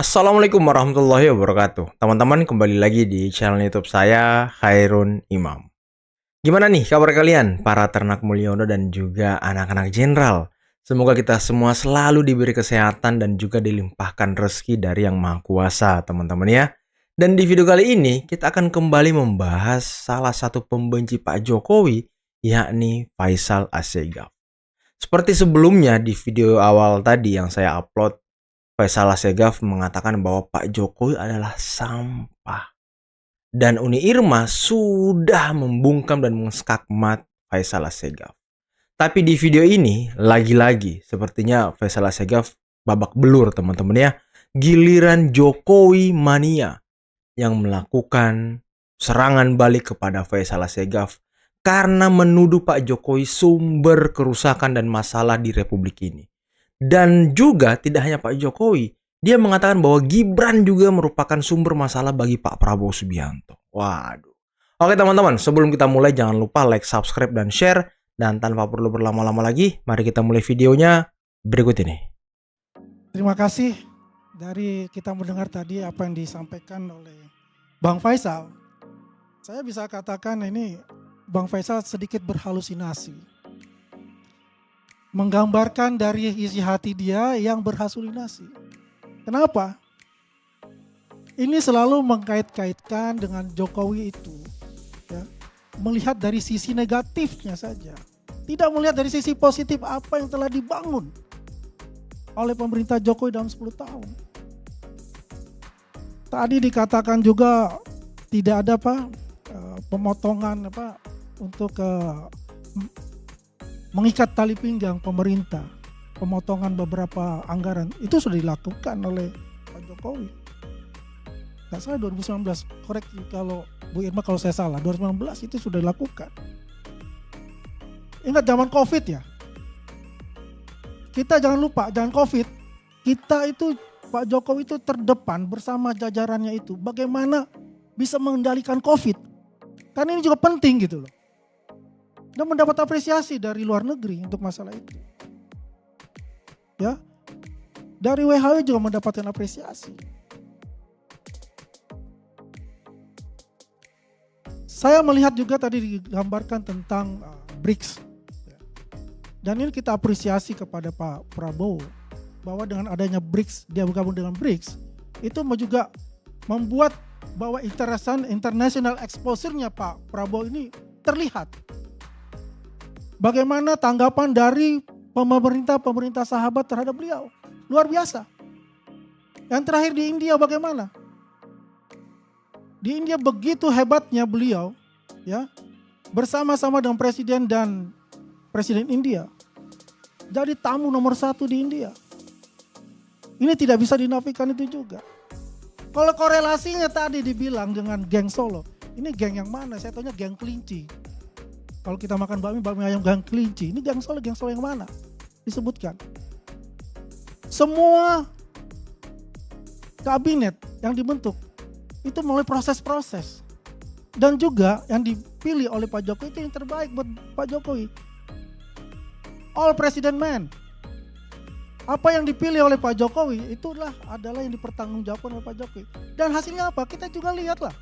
Assalamualaikum warahmatullahi wabarakatuh. Teman-teman kembali lagi di channel YouTube saya, Khairun Imam. Gimana nih kabar kalian, para ternak Mulyono dan juga anak-anak jenderal? Semoga kita semua selalu diberi kesehatan dan juga dilimpahkan rezeki dari Yang Maha Kuasa, teman-teman ya. Dan di video kali ini, kita akan kembali membahas salah satu pembenci Pak Jokowi, yakni Faisal Assegaf. Seperti sebelumnya di video awal tadi yang saya upload, Faisal Assegaf mengatakan bahwa Pak Jokowi adalah sampah. Dan Uni Irma sudah membungkam dan mengskakmat Faisal Assegaf. Tapi di video ini, lagi-lagi sepertinya Faisal Assegaf babak belur teman-teman ya. Giliran Jokowi mania yang melakukan serangan balik kepada Faisal Assegaf karena menuduh Pak Jokowi sumber kerusakan dan masalah di Republik ini. Dan juga tidak hanya Pak Jokowi, dia mengatakan bahwa Gibran juga merupakan sumber masalah bagi Pak Prabowo Subianto. Waduh. Oke teman-teman, sebelum kita mulai jangan lupa like, subscribe, dan share. Dan tanpa perlu berlama-lama lagi, mari kita mulai videonya berikut ini. Terima kasih dari kita mendengar tadi apa yang disampaikan oleh Bang Faisal. Saya bisa katakan ini Bang Faisal sedikit berhalusinasi. Menggambarkan dari isi hati dia yang berhalusinasi. Kenapa? Ini selalu mengkait-kaitkan dengan Jokowi itu. Ya, melihat dari sisi negatifnya saja. Tidak melihat dari sisi positif apa yang telah dibangun oleh pemerintah Jokowi dalam 10 tahun. Tadi dikatakan juga tidak ada pemotongan untuk mengikat tali pinggang pemerintah, pemotongan beberapa anggaran itu sudah dilakukan oleh Pak Jokowi. Nggak salah 2019, korek kalau Bu Irma kalau saya salah, 2019 itu sudah dilakukan. Ingat zaman COVID ya, kita jangan lupa, jangan COVID, kita itu Pak Jokowi itu terdepan bersama jajarannya itu. Bagaimana bisa mengendalikan COVID. Kan ini juga penting gitu loh. Dan mendapat apresiasi dari luar negeri untuk masalah itu. Ya, dari WHO juga mendapatkan apresiasi. Saya melihat juga tadi digambarkan tentang BRICS. Dan ini kita apresiasi kepada Pak Prabowo bahwa dengan adanya BRICS, dia bergabung dengan BRICS, itu juga membuat bahwa international exposure-nya Pak Prabowo ini terlihat. Bagaimana tanggapan dari pemerintah sahabat terhadap beliau? Luar biasa. Yang terakhir di India bagaimana? Di India begitu hebatnya beliau, ya, bersama-sama dengan presiden dan presiden India. Jadi tamu nomor 1 di India. Ini tidak bisa dinafikan itu juga. Kalau korelasinya tadi dibilang dengan geng Solo, ini geng yang mana? Saya tanya geng kelinci. Kalau kita makan bakmi ayam geng kelinci, ini geng Solo yang mana? Disebutkan. Semua kabinet yang dibentuk itu melalui proses-proses. Dan juga yang dipilih oleh Pak Jokowi itu yang terbaik buat Pak Jokowi. All President Man. Apa yang dipilih oleh Pak Jokowi itulah adalah yang dipertanggungjawabkan oleh Pak Jokowi. Dan hasilnya apa? Kita juga lihatlah.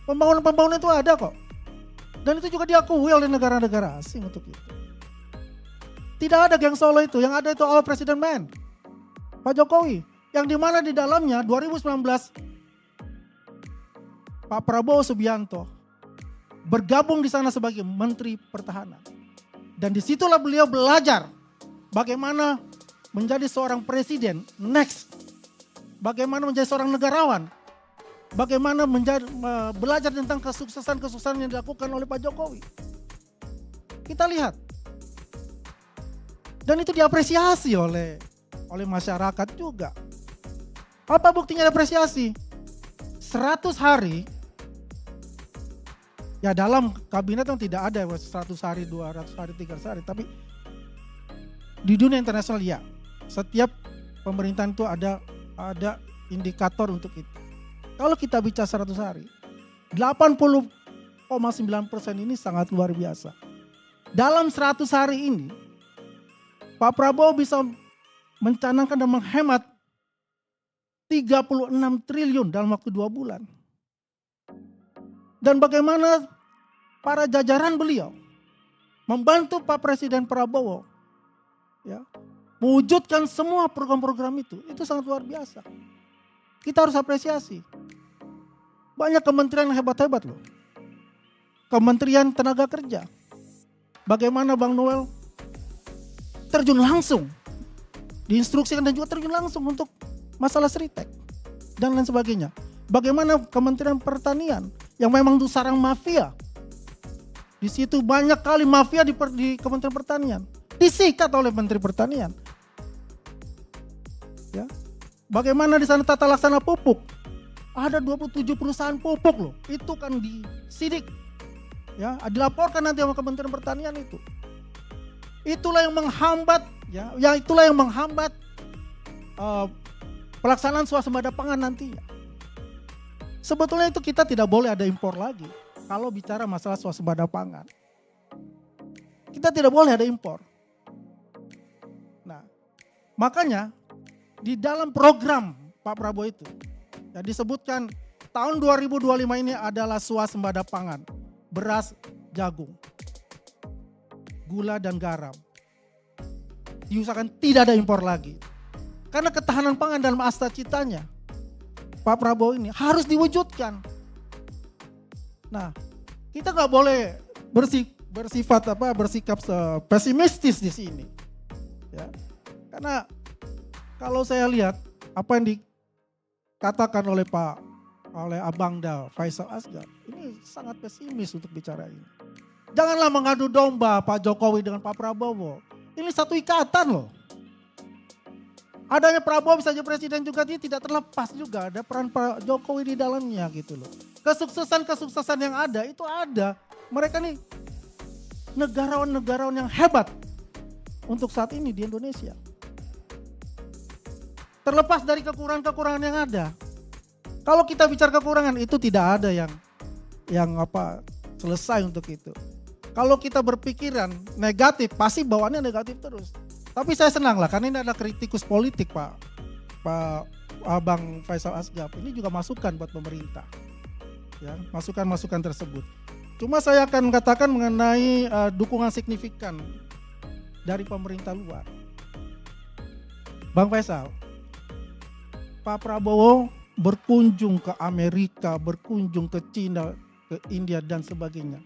Pembangunan itu ada kok. Dan itu juga diakui oleh negara-negara asing untuk itu. Tidak ada geng Solo itu, yang ada itu All President Man. Pak Jokowi, yang dimana di dalamnya 2019 Pak Prabowo Subianto bergabung di sana sebagai Menteri Pertahanan. Dan disitulah beliau belajar bagaimana menjadi seorang presiden next. Bagaimana menjadi seorang negarawan. Bagaimana belajar tentang kesuksesan-kesuksesan yang dilakukan oleh Pak Jokowi. Kita lihat. Dan itu diapresiasi oleh masyarakat juga. Apa buktinya diapresiasi? 100 hari, ya dalam kabinet yang tidak ada 100 hari, 200 hari, 300 hari. Tapi di dunia internasional ya, setiap pemerintahan itu ada indikator untuk itu. Kalau kita bicara 100 hari, 80,9% ini sangat luar biasa. Dalam 100 hari ini, Pak Prabowo bisa mencanangkan dan menghemat 36 triliun dalam waktu 2 bulan. Dan bagaimana para jajaran beliau membantu Pak Presiden Prabowo ya, mewujudkan semua program-program itu sangat luar biasa. Kita harus apresiasi. Banyak kementerian yang hebat-hebat loh. Kementerian Tenaga Kerja. Bagaimana Bang Noel terjun langsung, diinstruksikan dan juga terjun langsung untuk masalah Sritek dan lain sebagainya. Bagaimana Kementerian Pertanian yang memang itu sarang mafia. Di situ banyak kali mafia di Kementerian Pertanian. Disikat oleh Menteri Pertanian. Ya. Bagaimana di sana tata laksana pupuk. Ada 27 perusahaan pupuk loh. Itu kan disidik. Ya, dilaporkan nanti sama Kementerian Pertanian itu. Itulah yang menghambat pelaksanaan swasembada pangan nantinya. Sebetulnya itu kita tidak boleh ada impor lagi kalau bicara masalah swasembada pangan. Kita tidak boleh ada impor. Nah, makanya di dalam program Pak Prabowo itu ya disebutkan tahun 2025 ini adalah swasembada pangan, beras, jagung, gula dan garam. Diusahakan tidak ada impor lagi. Karena ketahanan pangan dalam asta citanya Pak Prabowo ini harus diwujudkan. Nah, kita nggak boleh bersikap pesimistis di sini. Ya. Karena kalau saya lihat apa yang dikatakan oleh Abang Da Faisal Asgar, ini sangat pesimis untuk bicara ini. Janganlah mengadu domba Pak Jokowi dengan Pak Prabowo. Ini satu ikatan loh. Adanya Prabowo bisa jadi presiden juga dia tidak terlepas juga. Ada peran Pak Jokowi di dalamnya gitu loh. Kesuksesan yang ada itu ada. Mereka nih negarawan-negarawan yang hebat untuk saat ini di Indonesia. Terlepas dari kekurangan-kekurangan yang ada. Kalau kita bicara kekurangan itu tidak ada yang selesai untuk itu. Kalau kita berpikiran negatif pasti bawaannya negatif terus. Tapi saya senang lah karena ini adalah kritikus politik Pak Abang Faisal Asgaf. Ini juga masukan buat pemerintah. Ya, masukan-masukan tersebut. Cuma saya akan katakan mengenai dukungan signifikan dari pemerintah luar. Bang Faisal, Pak Prabowo berkunjung ke Amerika, berkunjung ke China, ke India dan sebagainya.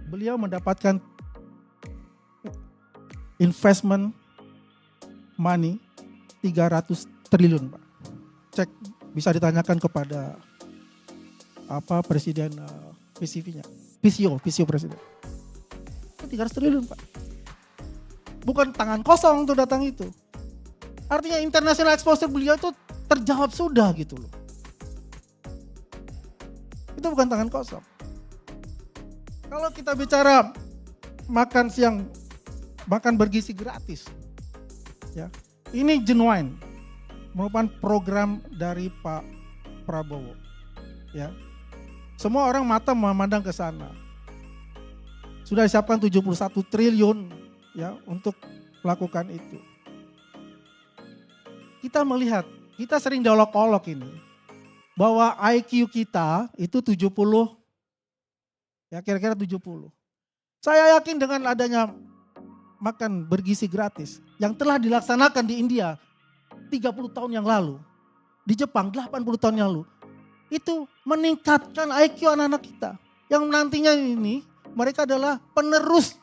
Beliau mendapatkan investment money 300 triliun Pak. Cek bisa ditanyakan kepada presiden PCV-nya. PCO presiden. 300 triliun Pak. Bukan tangan kosong untuk datang itu. Artinya international exposure beliau itu terjawab sudah gitu loh. Itu bukan tangan kosong. Kalau kita bicara makan siang, makan bergizi gratis, ya ini genuine, merupakan program dari Pak Prabowo, ya. Semua orang mata memandang ke sana. Sudah disiapkan 71 triliun, ya, untuk melakukan itu. Kita melihat, kita sering diolok-olok ini, bahwa IQ kita itu 70, ya kira-kira 70. Saya yakin dengan adanya makan bergizi gratis yang telah dilaksanakan di India 30 tahun yang lalu, di Jepang 80 tahun yang lalu, itu meningkatkan IQ anak-anak kita. Yang nantinya ini mereka adalah penerus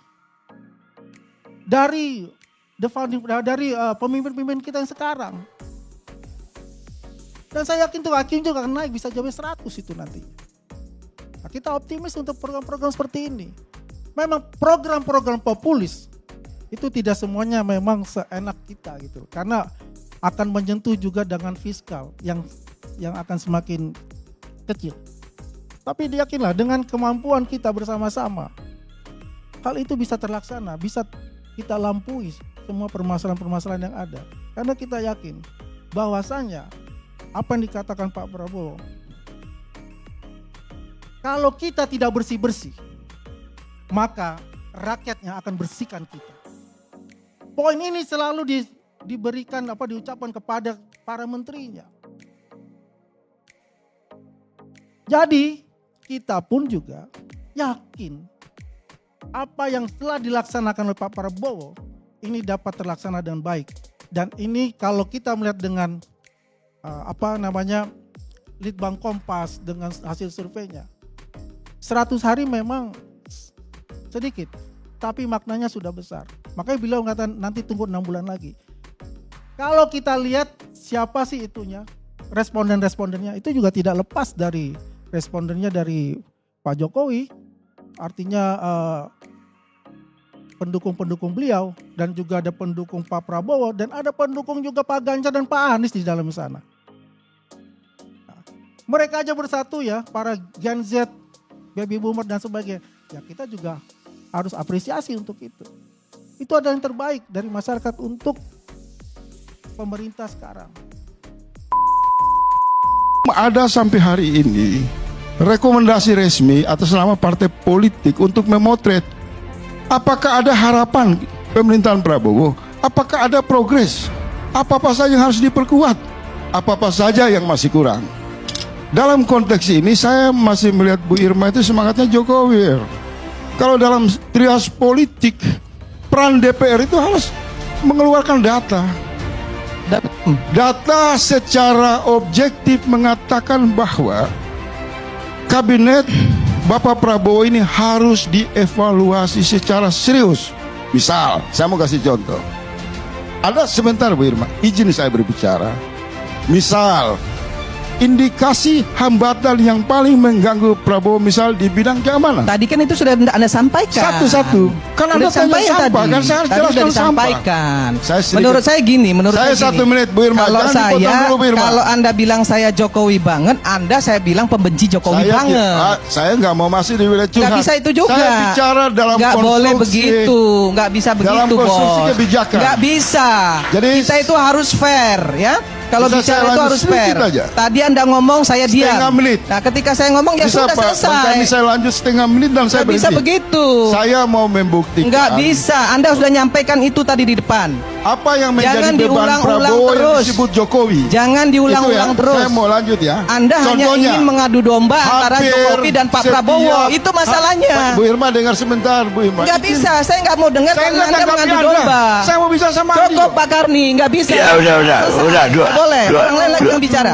dari pemimpin-pemimpin kita yang sekarang. Dan saya yakin tuh IQ juga akan naik bisa sampai 100 itu nanti. Nah, kita optimis untuk program-program seperti ini. Memang program-program populis itu tidak semuanya memang seenak kita gitu. Karena akan menyentuh juga dengan fiskal yang akan semakin kecil. Tapi yakinlah dengan kemampuan kita bersama-sama, hal itu bisa terlaksana, bisa kita lampaui semua permasalahan-permasalahan yang ada. Karena kita yakin bahwasanya apa yang dikatakan Pak Prabowo, kalau kita tidak bersih-bersih, maka rakyatnya akan bersihkan kita. Poin ini selalu diucapkan kepada para menterinya. Jadi kita pun juga yakin apa yang telah dilaksanakan oleh Pak Prabowo ini dapat terlaksana dengan baik. Dan ini kalau kita melihat dengan Litbang Kompas dengan hasil surveinya, 100 hari memang sedikit, tapi maknanya sudah besar. Makanya beliau mengatakan nanti tunggu 6 bulan lagi. Kalau kita lihat siapa sih itunya, responden-respondennya itu juga tidak lepas dari respondennya dari Pak Jokowi, artinya pendukung-pendukung beliau, dan juga ada pendukung Pak Prabowo, dan ada pendukung juga Pak Ganjar dan Pak Anies di dalam sana. Nah, mereka aja bersatu ya, para Gen Z, Baby Boomer dan sebagainya. Ya kita juga harus apresiasi untuk itu. Itu adalah yang terbaik dari masyarakat untuk pemerintah sekarang. Ada sampai hari ini rekomendasi resmi atas nama partai politik untuk memotret apakah ada harapan pemerintahan Prabowo, apakah ada progres, apa-apa saja yang harus diperkuat, apa-apa saja yang masih kurang. Dalam konteks ini saya masih melihat Bu Irma itu semangatnya Jokowi. Kalau dalam trias politik, peran DPR itu harus mengeluarkan data. Data secara objektif mengatakan bahwa kabinet Bapak Prabowo ini harus dievaluasi secara serius. Misal, saya mau kasih contoh. Ada sebentar Bu Irma, izin saya berbicara. Misal, indikasi hambatan yang paling mengganggu Prabowo misal di bidang keamanan. Tadi kan itu sudah Anda sampaikan. Satu-satu. Kan Anda tanya sampah, kan saya harus jelaskan sampah. Menurut saya gini, saya 1 menit Bu Irma. Kalau Anda bilang saya Jokowi banget, saya bilang pembenci Jokowi banget. Saya nggak mau masih di wilayah curhat. Nggak bisa itu juga. Saya bicara dalam nggak konstruksi. Boleh begitu, nggak bisa begitu, Bos. Kebijakan. Nggak bisa. Jadi kita itu harus fair, ya. Kalau bicara itu harus fair. Tadi Anda ngomong, saya diam. Setengah menit. Nah, ketika saya ngomong ya bisa, sudah Pak, selesai. Kami saya lanjut setengah menit dan saya berhenti. Bisa begitu. Saya mau membuktikan. Nggak bisa. Anda sudah nyampaikan itu tadi di depan. Apa yang menjadi beban Prabowo yang disebut Jokowi? Jangan diulang-ulang terus. Saya mau lanjut ya. Anda hanya ingin mengadu domba antara Jokowi dan Pak Prabowo. Itu masalahnya. Bu Irma dengar sebentar, Bu Irma. Nggak bisa. Saya nggak mau dengar karena Anda mengadu domba. Saya mau bisa sama Andi. Cukup Pak Karni, nggak bisa. Ya udah dua. Boleh. Orang lain lagi yang bicara.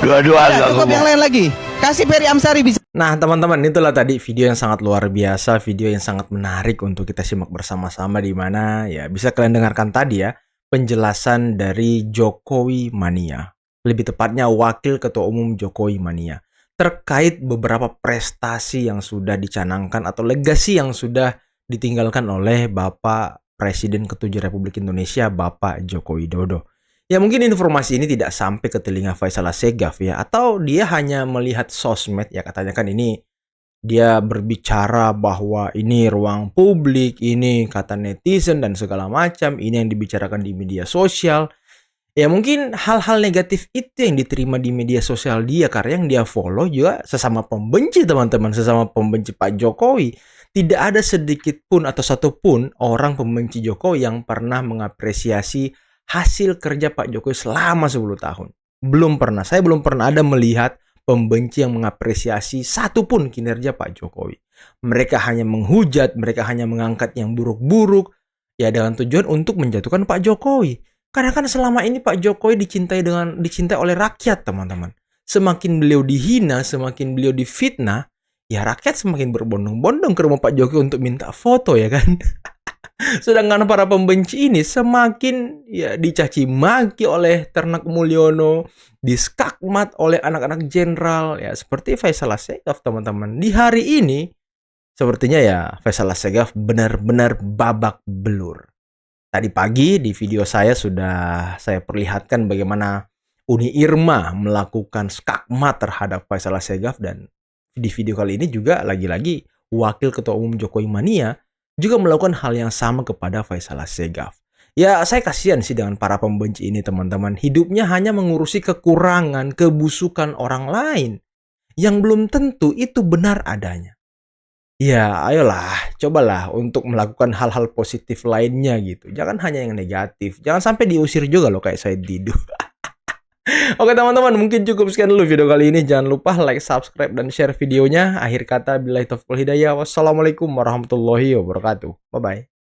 Dua-dua cukup yang lain lagi. Kasih Ferry Amsari bicara. Nah teman-teman, itulah tadi video yang sangat luar biasa, video yang sangat menarik untuk kita simak bersama-sama, di mana ya bisa kalian dengarkan tadi ya penjelasan dari Jokowi Mania, lebih tepatnya Wakil Ketua Umum Jokowi Mania, terkait beberapa prestasi yang sudah dicanangkan atau legasi yang sudah ditinggalkan oleh Bapak Presiden ke-7 Republik Indonesia, Bapak Joko Widodo. Ya mungkin informasi ini tidak sampai ke telinga Faisal Assegaf ya, atau dia hanya melihat sosmed ya, katanya kan ini dia berbicara bahwa ini ruang publik, ini kata netizen dan segala macam, ini yang dibicarakan di media sosial. Ya mungkin hal-hal negatif itu yang diterima di media sosial dia, karena yang dia follow juga sesama pembenci teman-teman, sesama pembenci Pak Jokowi. Tidak ada sedikit pun atau satupun orang pembenci Jokowi yang pernah mengapresiasi hasil kerja Pak Jokowi selama 10 tahun. Belum pernah, saya belum pernah ada melihat pembenci yang mengapresiasi satupun kinerja Pak Jokowi. Mereka hanya menghujat, mereka hanya mengangkat yang buruk-buruk, ya dengan tujuan untuk menjatuhkan Pak Jokowi. Karena kan selama ini Pak Jokowi dicintai oleh rakyat, teman-teman. Semakin beliau dihina, semakin beliau difitnah, ya rakyat semakin berbondong-bondong ke rumah Pak Jokowi untuk minta foto ya kan. Sedangkan para pembenci ini semakin ya dicaci maki oleh Ternak Mulyono, diskakmat oleh anak-anak jenderal ya seperti Faisal Assegaf, teman-teman. Di hari ini sepertinya ya Faisal Assegaf benar-benar babak belur. Tadi pagi di video saya sudah saya perlihatkan bagaimana Uni Irma melakukan skakmat terhadap Faisal Assegaf, dan di video kali ini juga lagi-lagi Wakil Ketua Umum Jokowi Mania juga melakukan hal yang sama kepada Faisal Assegaf. Ya saya kasihan sih dengan para pembenci ini, teman-teman. Hidupnya hanya mengurusi kekurangan, kebusukan orang lain yang belum tentu itu benar adanya. Ya ayolah, cobalah untuk melakukan hal-hal positif lainnya gitu. Jangan hanya yang negatif. Jangan sampai diusir juga loh kayak Said Didu. Oke teman-teman, mungkin cukup sekian dulu video kali ini. Jangan lupa like, subscribe, dan share videonya. Akhir kata, billahi taufiq wal hidayah. Wassalamualaikum warahmatullahi wabarakatuh. Bye-bye.